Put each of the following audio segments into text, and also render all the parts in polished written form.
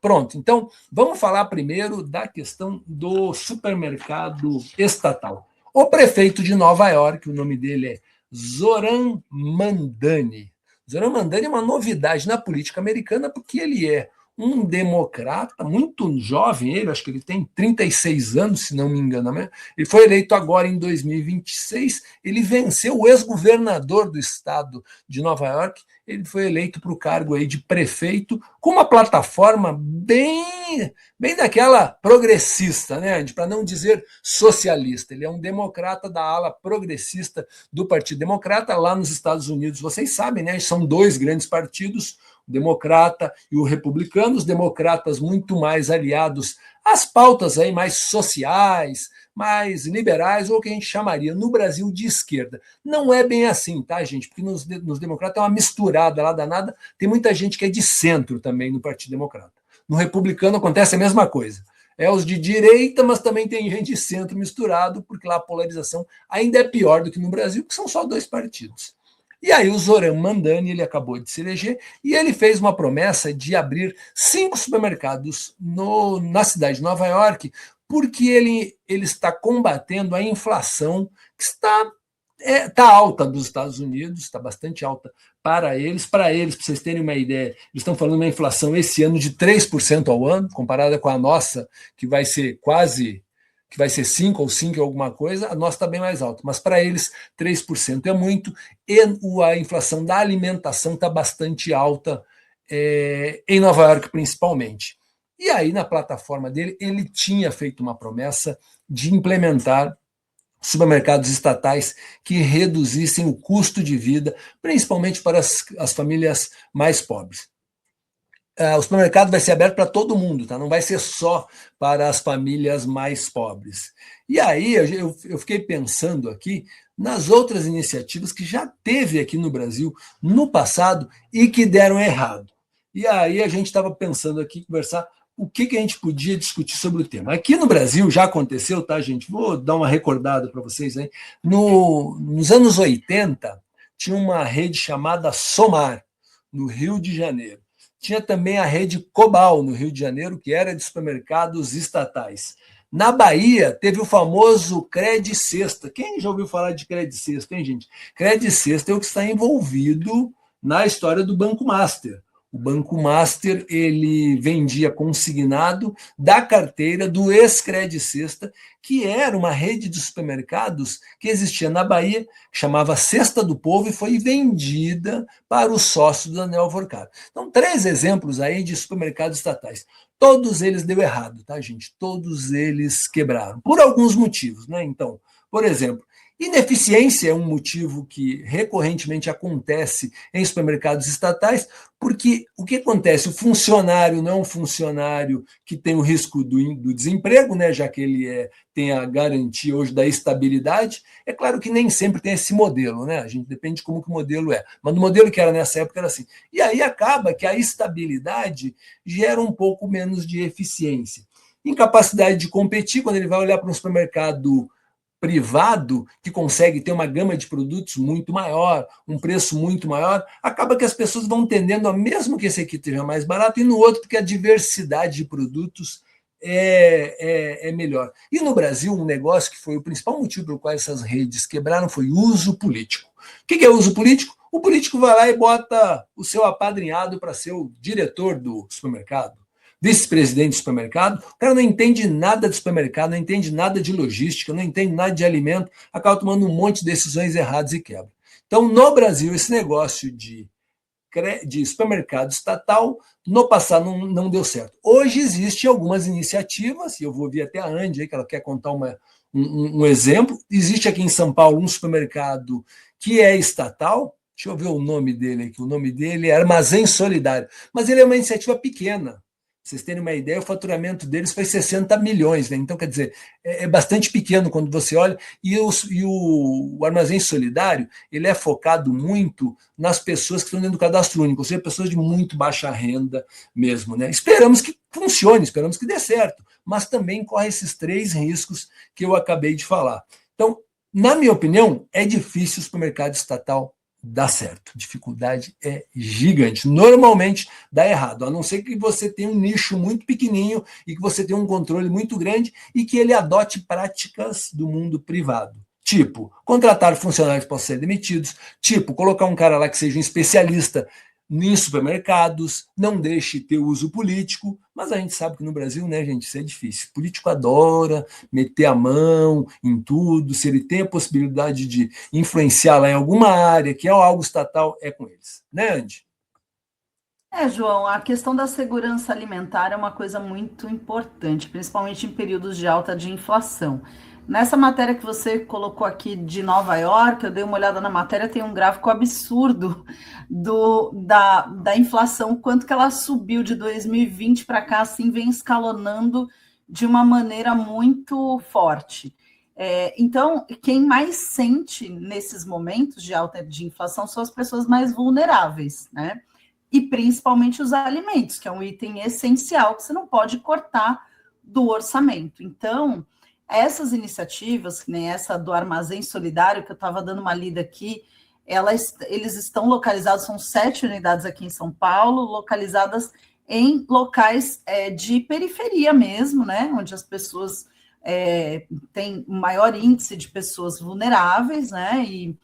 Pronto, então vamos falar primeiro da questão do supermercado estatal. O prefeito de Nova York, o nome dele é Zoran Mandani. Zoran Mandani é uma novidade na política americana porque ele é um democrata muito jovem, ele, acho que ele tem 36 anos, se não me engano. Ele foi eleito agora em 2026, ele venceu o ex-governador do estado de Nova York, ele foi eleito para o cargo aí de prefeito, com uma plataforma bem daquela progressista, né? Para não dizer socialista. Ele é um democrata da ala progressista do Partido Democrata lá nos Estados Unidos. Vocês sabem, né? São dois grandes partidos, o democrata e o republicano, os democratas muito mais aliados às pautas aí mais sociais, mais liberais, ou o que a gente chamaria no Brasil de esquerda. Não é bem assim, tá, gente? Porque nos democratas é uma misturada lá danada, tem muita gente que é de centro também no Partido Democrata. No republicano acontece a mesma coisa. É os de direita, mas também tem gente de centro misturado, porque lá a polarização ainda é pior do que no Brasil, porque são só dois partidos. E aí o Zoran Mandani, ele acabou de se eleger, e ele fez uma promessa de abrir 5 supermercados na cidade de Nova York, porque ele está combatendo a inflação que está alta dos Estados Unidos, está bastante alta para eles. Para vocês terem uma ideia, eles estão falando de uma inflação esse ano de 3% ao ano, comparada com a nossa, que vai ser 5 ou 5 alguma coisa, a nossa está bem mais alta, mas para eles 3% é muito, e a inflação da alimentação está bastante alta em Nova York principalmente. E aí, na plataforma dele, ele tinha feito uma promessa de implementar supermercados estatais que reduzissem o custo de vida, principalmente para as famílias mais pobres. O supermercado vai ser aberto para todo mundo, tá? Não vai ser só para as famílias mais pobres. E aí eu fiquei pensando aqui nas outras iniciativas que já teve aqui no Brasil no passado e que deram errado. E aí a gente estava pensando aqui, conversar o que a gente podia discutir sobre o tema. Aqui no Brasil já aconteceu, tá, gente? Vou dar uma recordada para vocês aí. Nos anos 80, tinha uma rede chamada Somar, no Rio de Janeiro. Tinha também a rede Cobal, no Rio de Janeiro, que era de supermercados estatais. Na Bahia, teve o famoso Cred Sexta. Quem já ouviu falar de Cred Sexta, hein, gente? Cred Sexta é o que está envolvido na história do Banco Master. O Banco Master, ele vendia consignado da carteira do ex-Cred Sexta, que era uma rede de supermercados que existia na Bahia, que chamava Cesta do Povo, e foi vendida para os sócios do Daniel Alvorcado. Então, 3 exemplos aí de supermercados estatais. Todos eles deu errado, tá, gente? Todos eles quebraram, por alguns motivos, né? Então, por exemplo, ineficiência é um motivo que recorrentemente acontece em supermercados estatais, porque o que acontece? O funcionário não é um funcionário que tem o risco do desemprego, né, já que ele tem a garantia hoje da estabilidade. É claro que nem sempre tem esse modelo, né? A gente depende de como que o modelo é. Mas o modelo que era nessa época era assim. E aí acaba que a estabilidade gera um pouco menos de eficiência. Incapacidade de competir, quando ele vai olhar para um supermercado privado, que consegue ter uma gama de produtos muito maior, um preço muito maior, acaba que as pessoas vão tendendo a, mesmo que esse aqui esteja mais barato, e no outro, porque a diversidade de produtos é melhor. E no Brasil, um negócio que foi o principal motivo pelo qual essas redes quebraram foi uso político. O que é uso político? O político vai lá e bota o seu apadrinhado para ser o diretor do supermercado, vice-presidente do supermercado. O cara não entende nada de supermercado, não entende nada de logística, não entende nada de alimento, acaba tomando um monte de decisões erradas e quebra. Então, no Brasil, esse negócio de supermercado estatal, no passado não deu certo. Hoje existem algumas iniciativas, e eu vou vir até a Andy aí, que ela quer contar um exemplo. Existe aqui em São Paulo um supermercado que é estatal. Deixa eu ver o nome dele aqui. O nome dele é Armazém Solidário, mas ele é uma iniciativa pequena. Pra vocês terem uma ideia, o faturamento deles foi 60 milhões, né? Então, quer dizer, é bastante pequeno quando você olha, e o Armazém Solidário, ele é focado muito nas pessoas que estão dentro do cadastro único, ou seja, pessoas de muito baixa renda mesmo, né? Esperamos que funcione, esperamos que dê certo, mas também corre esses 3 riscos que eu acabei de falar. Então, na minha opinião, é difícil o supermercado estatal dá certo. Dificuldade é gigante. Normalmente dá errado, a não ser que você tenha um nicho muito pequenininho e que você tenha um controle muito grande e que ele adote práticas do mundo privado. Tipo, contratar funcionários que possam ser demitidos, tipo, colocar um cara lá que seja um especialista em supermercados, não deixe ter uso político, mas a gente sabe que no Brasil, né, gente, isso é difícil. O político adora meter a mão em tudo, se ele tem a possibilidade de influenciar lá em alguma área, que é algo estatal, é com eles. Né, Andy? João, a questão da segurança alimentar é uma coisa muito importante, principalmente em períodos de alta de inflação. Nessa matéria que você colocou aqui de Nova York, eu dei uma olhada na matéria, tem um gráfico absurdo da inflação, quanto que ela subiu de 2020 para cá, assim, vem escalonando de uma maneira muito forte. Então, quem mais sente nesses momentos de alta de inflação são as pessoas mais vulneráveis, né? E principalmente os alimentos, que é um item essencial que você não pode cortar do orçamento. Então, essas iniciativas, que nem essa do Armazém Solidário, que eu estava dando uma lida aqui, eles estão localizados, são 7 unidades aqui em São Paulo, localizadas em locais de periferia mesmo, né? Onde as pessoas têm um maior índice de pessoas vulneráveis, né? E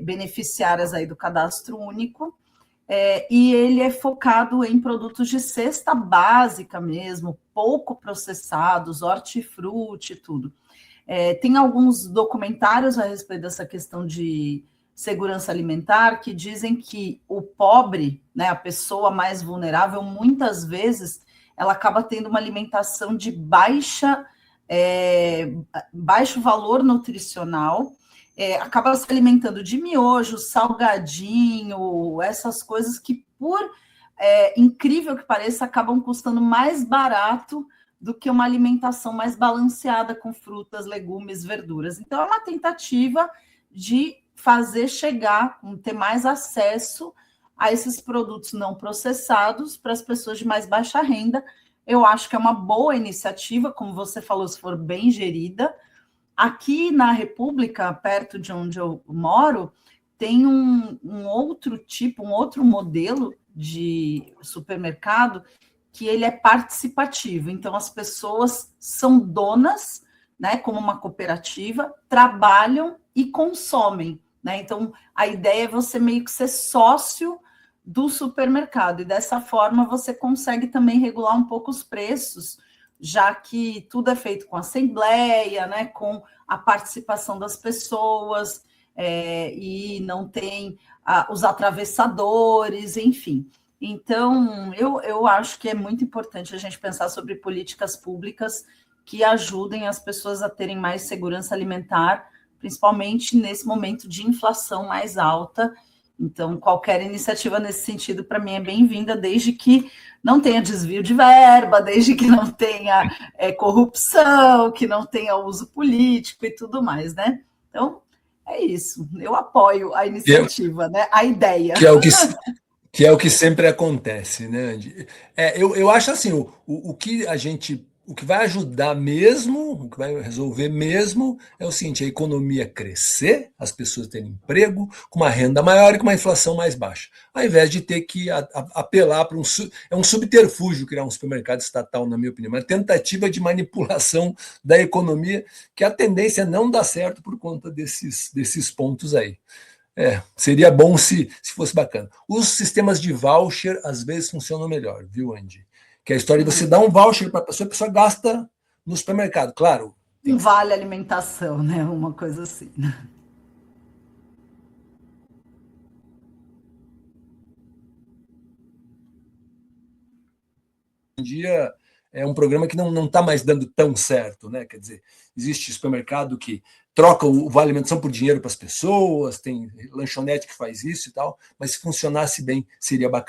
beneficiárias aí do cadastro único. E ele é focado em produtos de cesta básica mesmo, pouco processados, hortifruti e tudo. Tem alguns documentários a respeito dessa questão de segurança alimentar que dizem que o pobre, né, a pessoa mais vulnerável, muitas vezes ela acaba tendo uma alimentação de baixo valor nutricional, acaba se alimentando de miojo, salgadinho, essas coisas que, por incrível que pareça, acabam custando mais barato do que uma alimentação mais balanceada com frutas, legumes, verduras. Então, é uma tentativa de fazer chegar, ter mais acesso a esses produtos não processados para as pessoas de mais baixa renda. Eu acho que é uma boa iniciativa, como você falou, se for bem gerida. Aqui na República, perto de onde eu moro, tem um outro tipo, um outro modelo de supermercado que ele é participativo. Então, as pessoas são donas, né, como uma cooperativa, trabalham e consomem, né? Então, a ideia é você meio que ser sócio do supermercado, e dessa forma você consegue também regular um pouco os preços, já que tudo é feito com assembleia, né, com a participação das pessoas, e não tem os atravessadores, enfim. Então, eu acho que é muito importante a gente pensar sobre políticas públicas que ajudem as pessoas a terem mais segurança alimentar, principalmente nesse momento de inflação mais alta. Então, qualquer iniciativa nesse sentido, para mim, é bem-vinda, desde que não tenha desvio de verba, desde que não tenha corrupção, que não tenha uso político e tudo mais, né? Então, é isso. Eu apoio a iniciativa, né? A ideia. Que é o que, que é o que sempre acontece, né, Andy? Eu acho assim, o que a gente, o que vai ajudar mesmo, o que vai resolver mesmo é o seguinte: a economia crescer, as pessoas terem emprego, com uma renda maior e com uma inflação mais baixa. Ao invés de ter que apelar para é um subterfúgio criar um supermercado estatal, na minha opinião, uma tentativa de manipulação da economia, que a tendência é não dar certo por conta desses pontos aí. Seria bom se fosse bacana. Os sistemas de voucher às vezes funcionam melhor, viu, Andy? Que é a história de você dar um voucher para a pessoa gasta no supermercado. Claro, tem Um que ser. vale alimentação, né? Uma coisa assim. Hoje em dia é um programa que não está mais dando tão certo, né? Quer dizer, existe supermercado que troca o vale alimentação por dinheiro para as pessoas, tem lanchonete que faz isso e tal, mas se funcionasse bem, seria bacana.